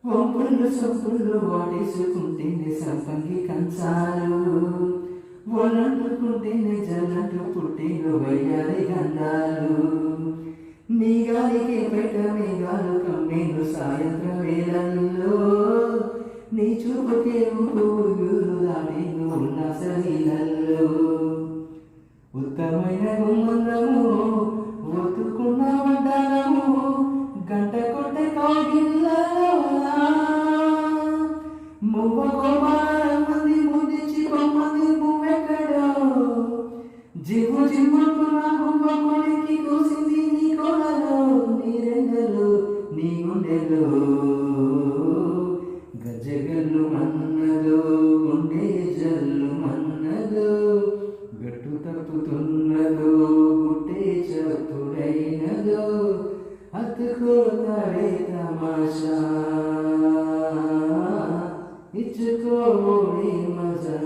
వంపుళ్ళు సొప్పుళ్ళు వాటేసుకుంటేనే సంపంగి కంచాలు ఒళ్ళంటుకుంటేనే జల్లంటు పుట్టిన వయ్యారి గంధాలు నీ గాలికి పెట్ట మేఘాలు కమ్మేను సాయంత్రం వేళల్లో నీ చూపుకే ఊరు దాటేను ఉల్లాస నీళ్ళల్లో ఉత్తమైన గుమ్మందము ఒత్తుకున్న వడ్డానము గంట కొట్టే కౌగిళ్ళలో మువ్వ కోపాలమంది ముద్దిచ్చి బొమ్మది పువ్వెక్కడో జివ్వు జిమ్మంటూ నా బొమ్మ కొడికి కూసింది నీ కొలలో నీ రెండలు నీ గుండెలో గజ్జగల్లు మన్నదో గుండె జల్లు మన్నదో గట్టు తప్పుతున్నదో గుట్టే చప్పుడైనదో అతుకోతాడే తమాషా ఇచ్చుకోని మజా